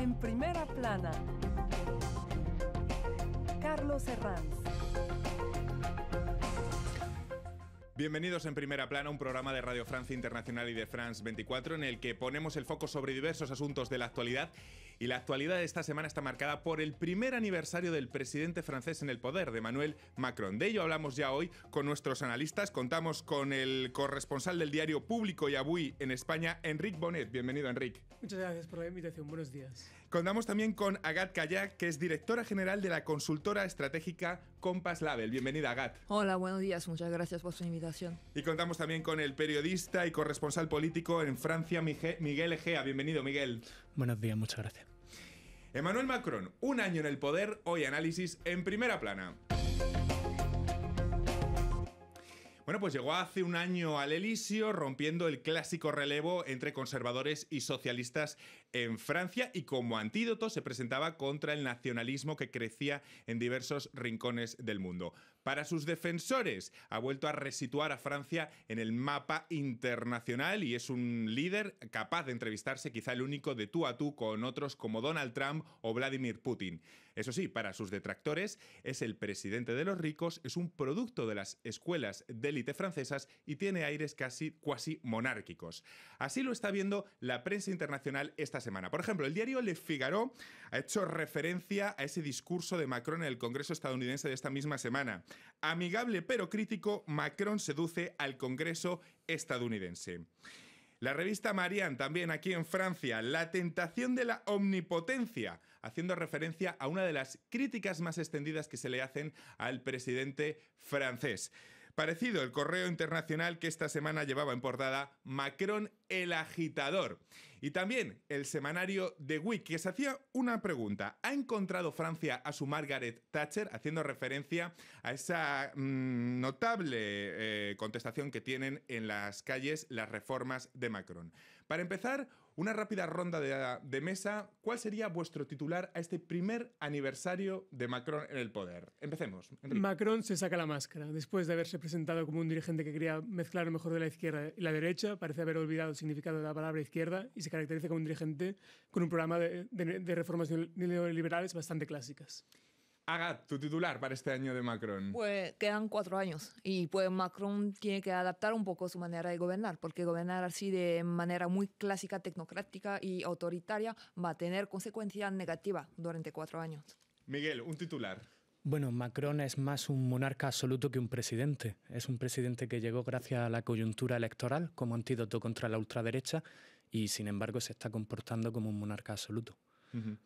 En primera plana, Carlos Herranz. Bienvenidos en Primera Plana, un programa de Radio Francia Internacional y de France 24 en el que ponemos el foco sobre diversos asuntos de la actualidad. Y la actualidad de esta semana está marcada por el primer aniversario del presidente francés en el poder, de Emmanuel Macron. De ello hablamos ya hoy con nuestros analistas. Contamos con el corresponsal del diario Público y Avui en España, Enric Bonet. Bienvenido, Enric. Muchas gracias por la invitación. Buenos días. Contamos también con Agathe Kayak, que es directora general de la consultora estratégica Compass Label. Bienvenida, Agathe. Hola, buenos días. Muchas gracias por su invitación. Y contamos también con el periodista y corresponsal político en Francia, Miguel Egea. Bienvenido, Miguel. Buenos días, muchas gracias. Emmanuel Macron, un año en el poder, hoy análisis en Primera Plana. Bueno, pues llegó hace un año al Elíseo, rompiendo el clásico relevo entre conservadores y socialistas en Francia, y como antídoto se presentaba contra el nacionalismo que crecía en diversos rincones del mundo. Para sus defensores, ha vuelto a resituar a Francia en el mapa internacional y es un líder capaz de entrevistarse, quizá el único de tú a tú con otros como Donald Trump o Vladimir Putin. Eso sí, para sus detractores, es el presidente de los ricos, es un producto de las escuelas de élite francesas y tiene aires cuasi monárquicos. Así lo está viendo la prensa internacional esta semana. Por ejemplo, el diario Le Figaro ha hecho referencia a ese discurso de Macron en el Congreso estadounidense de esta misma semana. Amigable pero crítico, Macron seduce al Congreso estadounidense. La revista Marianne, también aquí en Francia, la tentación de la omnipotencia, haciendo referencia a una de las críticas más extendidas que se le hacen al presidente francés. Parecido el Correo Internacional, que esta semana llevaba en portada Macron el agitador. Y también el semanario The Week, que se hacía una pregunta. ¿Ha encontrado Francia a su Margaret Thatcher? Haciendo referencia a esa notable contestación que tienen en las calles las reformas de Macron. Para empezar, una rápida ronda de mesa. ¿Cuál sería vuestro titular a este primer aniversario de Macron en el poder? Empecemos, Enrique. Macron se saca la máscara. Después de haberse presentado como un dirigente que quería mezclar lo mejor de la izquierda y la derecha, parece haber olvidado el significado de la palabra izquierda y se caracteriza como un dirigente con un programa de reformas neoliberales bastante clásicas. Agathe, tu titular para este año de Macron. Pues quedan 4 años y pues Macron tiene que adaptar un poco su manera de gobernar, porque gobernar así de manera muy clásica, tecnocrática y autoritaria va a tener consecuencias negativas durante 4 años. Miguel, un titular. Bueno, Macron es más un monarca absoluto que un presidente. Es un presidente que llegó gracias a la coyuntura electoral como antídoto contra la ultraderecha y, sin embargo, se está comportando como un monarca absoluto. Uh-huh.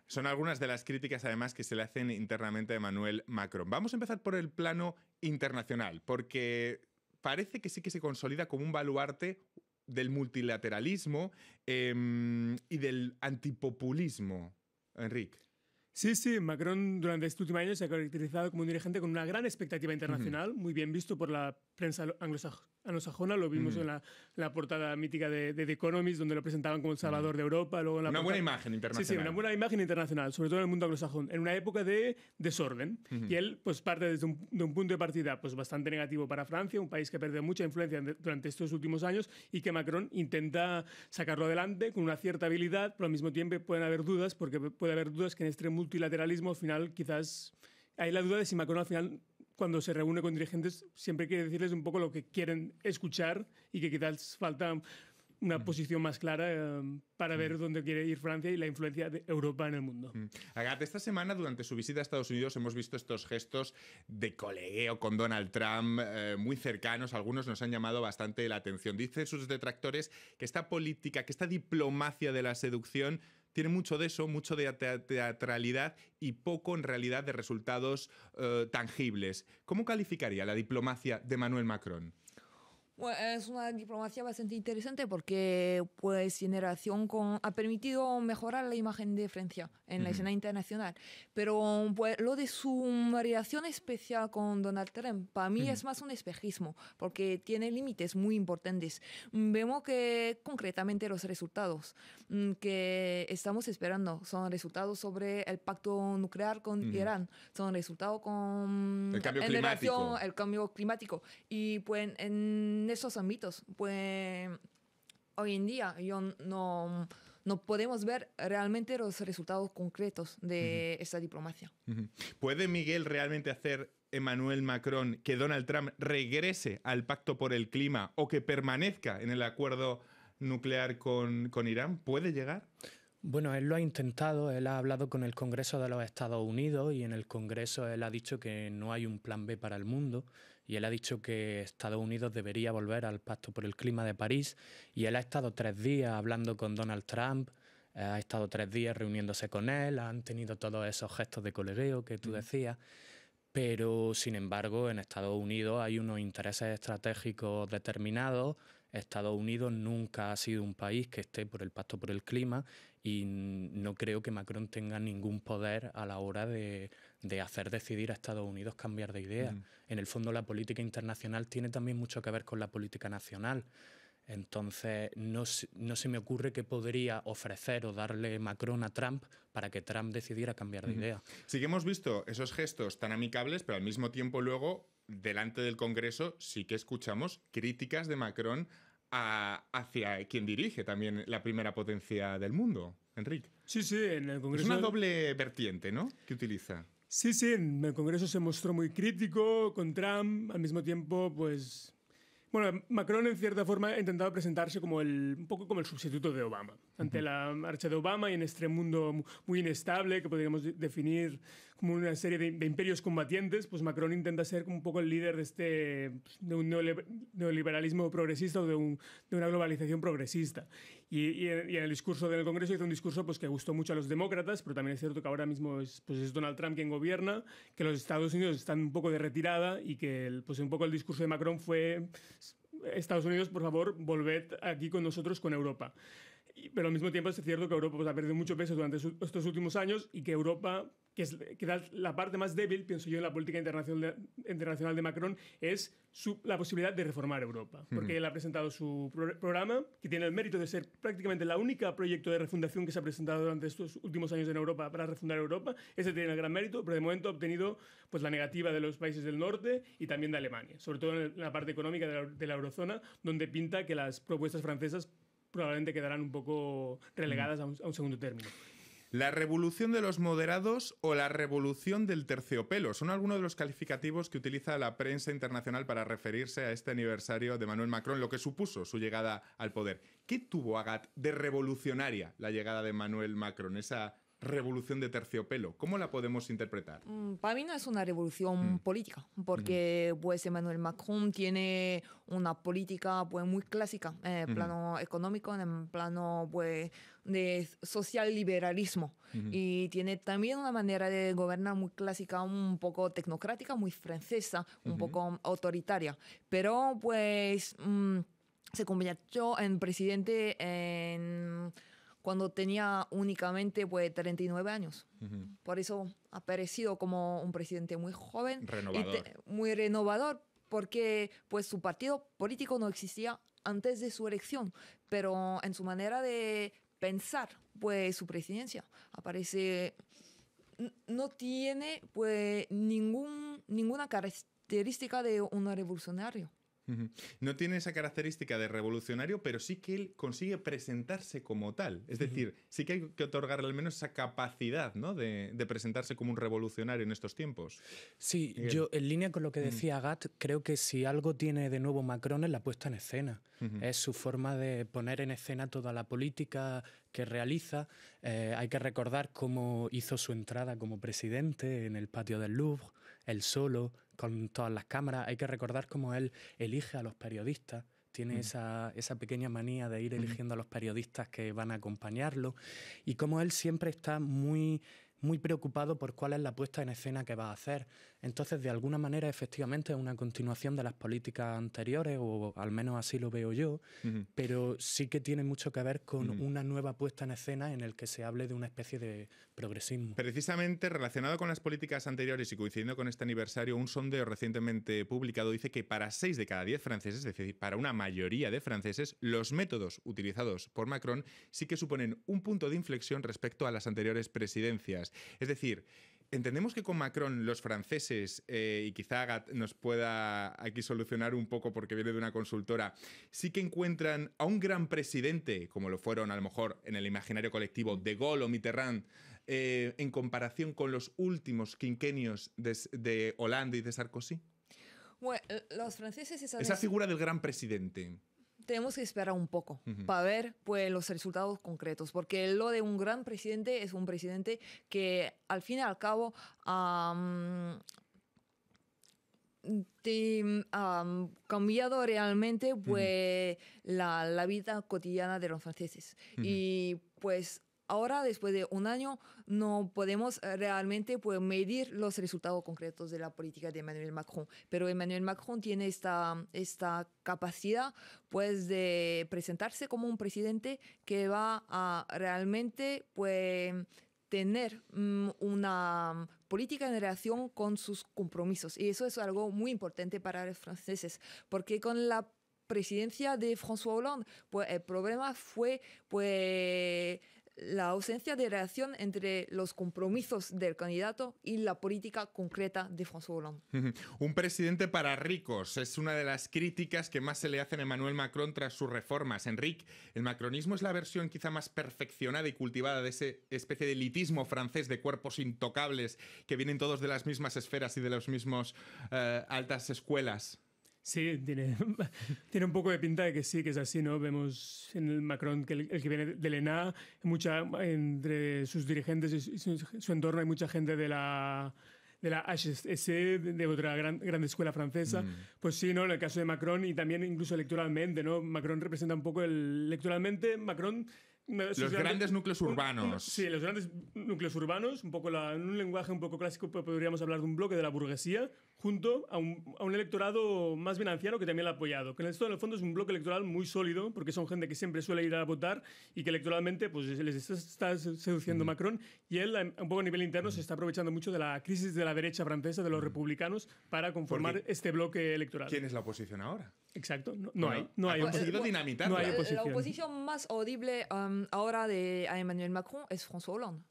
Son algunas de las críticas, además, que se le hacen internamente a Emmanuel Macron. Vamos a empezar por el plano internacional, porque parece que sí que se consolida como un baluarte del multilateralismo y del antipopulismo. Enrique. Sí, Macron durante este último año se ha caracterizado como un dirigente con una gran expectativa internacional, muy bien visto por la prensa anglosajona, lo vimos en la portada mítica de The Economist, donde lo presentaban como el salvador de Europa. Luego en la buena imagen internacional. Sí, una buena imagen internacional, sobre todo en el mundo anglosajón, en una época de desorden. Y él pues parte desde un punto de partida pues bastante negativo para Francia, un país que ha perdido mucha influencia durante estos últimos años y que Macron intenta sacarlo adelante con una cierta habilidad, pero al mismo tiempo pueden haber dudas, porque puede haber dudas que en este multilateralismo al final quizás hay la duda de si Macron al final cuando se reúne con dirigentes siempre quiere decirles un poco lo que quieren escuchar y que quizás falta una posición más clara para ver dónde quiere ir Francia y la influencia de Europa en el mundo. Agathe, esta semana durante su visita a Estados Unidos hemos visto estos gestos de colegueo con Donald Trump muy cercanos. Algunos nos han llamado bastante la atención. Dicen sus detractores que esta política, que esta diplomacia de la seducción tiene mucho de eso, mucho de teatralidad y poco en realidad de resultados tangibles. ¿Cómo calificaría la diplomacia de Emmanuel Macron? Bueno, es una diplomacia bastante interesante porque pues generación ha permitido mejorar la imagen de Francia en la escena internacional. Pero pues, lo de su relación especial con Donald Trump, para mí es más un espejismo porque tiene límites muy importantes. Vemos que concretamente los resultados que estamos esperando son resultados sobre el pacto nuclear con Irán, son resultados con el cambio climático. Y pues en esos ámbitos, pues hoy en día yo no no podemos ver realmente los resultados concretos de esta diplomacia. ¿Puede Miguel realmente hacer Emmanuel Macron que Donald Trump regrese al pacto por el clima o que permanezca en el acuerdo nuclear con Irán? ¿Puede llegar? Bueno, él lo ha intentado, él ha hablado con el Congreso de los Estados Unidos y en el Congreso él ha dicho que no hay un plan B para el mundo y él ha dicho que Estados Unidos debería volver al Pacto por el Clima de París y él ha estado 3 días hablando con Donald Trump, ha estado 3 días reuniéndose con él, han tenido todos esos gestos de colegueo que tú decías, pero sin embargo en Estados Unidos hay unos intereses estratégicos determinados. Estados Unidos nunca ha sido un país que esté por el Pacto por el Clima y no creo que Macron tenga ningún poder a la hora de hacer decidir a Estados Unidos cambiar de idea. En el fondo la política internacional tiene también mucho que ver con la política nacional. Entonces no se me ocurre qué podría ofrecer o darle Macron a Trump para que Trump decidiera cambiar de idea. Sí que hemos visto esos gestos tan amicables, pero al mismo tiempo luego delante del Congreso sí que escuchamos críticas de Macron hacia quien dirige también la primera potencia del mundo, Enrique. Sí, en el Congreso... Es una doble vertiente, ¿no?, que utiliza. Sí, en el Congreso se mostró muy crítico con Trump, al mismo tiempo, pues... Bueno, Macron en cierta forma ha intentado presentarse como un poco como el sustituto de Obama. Ante la marcha de Obama y en este mundo muy inestable que podríamos definir como una serie de imperios combatientes, pues Macron intenta ser como un poco el líder de un neoliberalismo progresista o de una globalización progresista. Y en el discurso del Congreso hizo un discurso pues, que gustó mucho a los demócratas, pero también es cierto que ahora mismo es Donald Trump quien gobierna, que los Estados Unidos están un poco de retirada y que un poco el discurso de Macron fue: Estados Unidos, por favor, volved aquí con nosotros, con Europa. Pero al mismo tiempo es cierto que Europa pues, ha perdido mucho peso durante estos últimos años y que Europa, que es la parte más débil, pienso yo, en la política internacional de Macron, es la posibilidad de reformar Europa. Porque él ha presentado su programa, que tiene el mérito de ser prácticamente la única proyecto de refundación que se ha presentado durante estos últimos años en Europa para refundar Europa. Ese tiene el gran mérito, pero de momento ha obtenido pues, la negativa de los países del norte y también de Alemania, sobre todo en la parte económica de la eurozona, donde pinta que las propuestas francesas probablemente quedarán un poco relegadas a un segundo término. ¿La revolución de los moderados o la revolución del terciopelo? Son algunos de los calificativos que utiliza la prensa internacional para referirse a este aniversario de Emmanuel Macron, lo que supuso su llegada al poder. ¿Qué tuvo, Agat, de revolucionaria la llegada de Emmanuel Macron, esa revolución de terciopelo? ¿Cómo la podemos interpretar? Para mí no es una revolución política, porque pues Emmanuel Macron tiene una política pues muy clásica en el plano económico, en el plano pues de social liberalismo, y tiene también una manera de gobernar muy clásica, un poco tecnocrática, muy francesa, un poco autoritaria, pero pues se convirtió en presidente cuando tenía únicamente pues, 39 años. Por eso ha aparecido como un presidente muy joven. Muy renovador, porque pues, su partido político no existía antes de su elección, pero en su manera de pensar pues, su presidencia aparece... No tiene pues, ninguna característica de un revolucionario. No tiene esa característica de revolucionario, pero sí que él consigue presentarse como tal. Es decir, sí que hay que otorgarle al menos esa capacidad, ¿no?, de presentarse como un revolucionario en estos tiempos. Sí, yo en línea con lo que decía Agat, creo que si algo tiene de nuevo Macron es la puesta en escena. Es su forma de poner en escena toda la política que realiza. Hay que recordar cómo hizo su entrada como presidente en el patio del Louvre, él solo, con todas las cámaras. Hay que recordar cómo él elige a los periodistas. Tiene esa pequeña manía de ir eligiendo a los periodistas que van a acompañarlo. Y cómo él siempre está muy preocupado por cuál es la puesta en escena que va a hacer. Entonces, de alguna manera, efectivamente, es una continuación de las políticas anteriores, o al menos así lo veo yo, pero sí que tiene mucho que ver con una nueva puesta en escena en el que se hable de una especie de progresismo. Precisamente relacionado con las políticas anteriores y coincidiendo con este aniversario, un sondeo recientemente publicado dice que para 6 de cada 10 franceses, es decir, para una mayoría de franceses, los métodos utilizados por Macron sí que suponen un punto de inflexión respecto a las anteriores presidencias. Es decir, Entendemos que con Macron los franceses, y quizá Agathe nos pueda aquí solucionar un poco porque viene de una consultora, sí que encuentran a un gran presidente, como lo fueron a lo mejor en el imaginario colectivo de Gaulle o Mitterrand, en comparación con los últimos quinquenios de Hollande y de Sarkozy. Bueno, los franceses Esa figura del gran presidente. tenemos que esperar un poco para ver pues, los resultados concretos, porque lo de un gran presidente es un presidente que al fin y al cabo ha cambiado realmente pues, la vida cotidiana de los franceses. Y pues ahora, después de un año, no podemos realmente pues, medir los resultados concretos de la política de Emmanuel Macron. Pero Emmanuel Macron tiene esta capacidad pues, de presentarse como un presidente que va a realmente pues, tener una política en relación con sus compromisos. Y eso es algo muy importante para los franceses, porque con la presidencia de François Hollande, pues, el problema fue pues, la ausencia de relación entre los compromisos del candidato y la política concreta de François Hollande. Un presidente para ricos es una de las críticas que más se le hacen a Emmanuel Macron tras sus reformas. Enrique, ¿el macronismo es la versión quizá más perfeccionada y cultivada de ese especie de elitismo francés de cuerpos intocables que vienen todos de las mismas esferas y de las mismas altas escuelas? Sí, tiene un poco de pinta de que sí, que es así, ¿no? Vemos en el Macron que el que viene del ENA, entre sus dirigentes y su entorno hay mucha gente de la HSC, de otra gran escuela francesa. Pues sí, ¿no? En el caso de Macron y también incluso electoralmente, ¿no? Macron representa un poco electoralmente, Macron... Los grandes núcleos urbanos. Sí, los grandes núcleos urbanos, un poco en un lenguaje un poco clásico podríamos hablar de un bloque de la burguesía junto a un electorado más bien anciano que también lo ha apoyado. Que esto en el fondo es un bloque electoral muy sólido porque son gente que siempre suele ir a votar y que electoralmente pues, les está seduciendo Macron, y él un poco a nivel interno se está aprovechando mucho de la crisis de la derecha francesa, de los republicanos, para conformar este bloque electoral. ¿Quién es la oposición ahora? Exacto, no hay. Ha conseguido dinamitarla. No hay oposición. La oposición más audible ahora a Emmanuel Macron es François Hollande,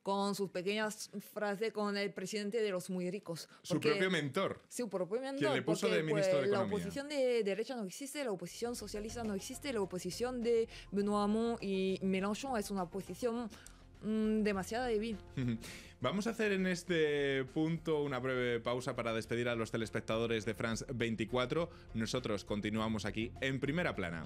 con sus pequeñas frases con el presidente de los muy ricos. Su propio mentor. Su propio mentor. Quien le puso porque, de ministro de Economía. La oposición de derecha no existe, la oposición socialista no existe, la oposición de Benoît Hamon y Mélenchon es una oposición demasiado débil. Vamos a hacer en este punto una breve pausa para despedir a los telespectadores de France 24. Nosotros continuamos aquí en Primera Plana.